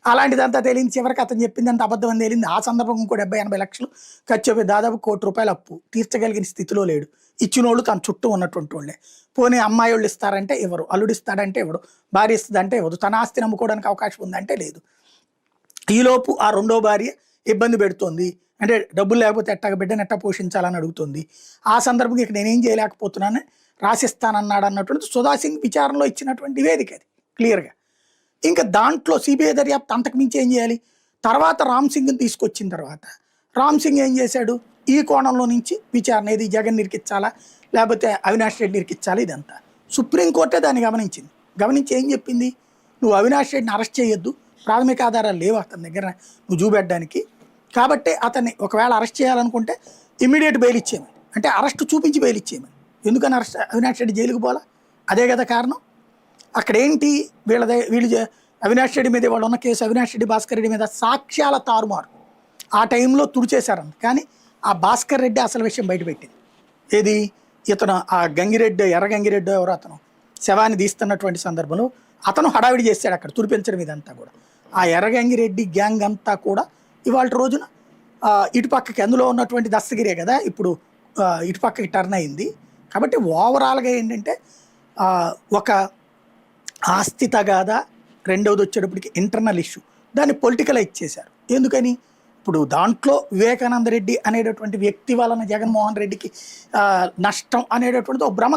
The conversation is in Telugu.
అలాంటిదంతా తేలింది. చివరికి అతను చెప్పిందంతా అబద్ధం అని తేలింది. ఆ సందర్భం ఇంకో 70-80 లక్షలు ఖర్చు అయిపోయి దాదాపు ₹1,00,00,000 అప్పు. తీర్చగలిగిన స్థితిలో లేడు. ఇచ్చినోళ్ళు తన చుట్టూ ఉన్నటువంటి వాళ్ళే. పోనీ అమ్మాయోళ్ళు ఇస్తారంటే ఇవ్వరు. అల్లుడు ఇస్తాడంటే ఇవ్వడు. భార్య ఇస్తదంటే ఇవ్వదు. తన ఆస్తి నమ్ముకోవడానికి అవకాశం ఉందంటే లేదు. ఈలోపు ఆ రెండో భార్య ఇబ్బంది పెడుతోంది. అంటే డబ్బులు లేకపోతే ఎట్టాగ బిడ్డను ఎట్టా పోషించాలని అడుగుతుంది. ఆ సందర్భంగా ఇక నేనేం చేయలేకపోతున్నాను, రాసిస్తానన్నాడు అన్నటువంటి సుధా సింగ్ విచారణలో ఇచ్చినటువంటి నివేదిక అది క్లియర్‌గా. ఇంకా దాంట్లో సిబిఐ దర్యాప్తు అంతకు మించి ఏం చేయాలి? తర్వాత రామ్ సింగ్‌ని తీసుకొచ్చిన తర్వాత రామ్ సింగ్ ఏం చేశాడు? ఈ కోణంలో నుంచి విచారణ ఏది జగన్ ఇరికిచ్చాలా? లేకపోతే అవినాష్ రెడ్డిని ఇరికిచ్చాలా? ఇదంతా. సుప్రీంకోర్టే దాన్ని గమనించింది. గమనించి ఏం చెప్పింది? నువ్వు అవినాష్ రెడ్డిని అరెస్ట్ చేయొద్దు. ప్రాథమిక ఆధారాలు లేవు అతని దగ్గర నువ్వు చూపెట్టడానికి. కాబట్టి అతన్ని ఒకవేళ అరెస్ట్ చేయాలనుకుంటే ఇమ్మీడియట్ బెయిల్ ఇచ్చేయమని. అంటే అరెస్ట్ చూపించి బెయిల్ ఇచ్చేయమని. ఎందుకని అవినాష్ రెడ్డి జైలుకు పోలా? అదే కదా కారణం. అక్కడేంటి వీళ్ళు అవినాష్ రెడ్డి మీద వాళ్ళు ఉన్న కేసు అవినాష్ రెడ్డి భాస్కర్ రెడ్డి మీద సాక్ష్యాల తారుమారు. ఆ టైంలో తుడిచేశారంట. కానీ ఆ భాస్కర్ రెడ్డి అసలు విషయం బయటపెట్టింది. ఏది? ఇతను ఆ గంగిరెడ్డి ఎర్ర గంగిరెడ్డి ఎవరో అతను శవాన్ని తీస్తున్నటువంటి సందర్భంలో అతను హడావిడి చేశాడు అక్కడ తుడిపించడం ఇదంతా కూడా. ఆ ఎర్రగంగిరెడ్డి గ్యాంగ్ అంతా కూడా ఇవాళ రోజున ఇటుపక్కకి అందులో ఉన్నటువంటి దస్తగిరే కదా ఇప్పుడు ఇటుపక్కకి టర్న్ అయింది. కాబట్టి ఓవరాల్గా ఏంటంటే ఒక ఆస్తి తగాదా, రెండవది వచ్చేటప్పటికి ఇంటర్నల్ ఇష్యూ, దాన్ని పొలిటికలైజ్ చేశారు. ఎందుకని? ఇప్పుడు దాంట్లో వివేకానంద రెడ్డి అనేటటువంటి వ్యక్తి వలన జగన్మోహన్ రెడ్డికి నష్టం అనేటటువంటిది ఒక భ్రమ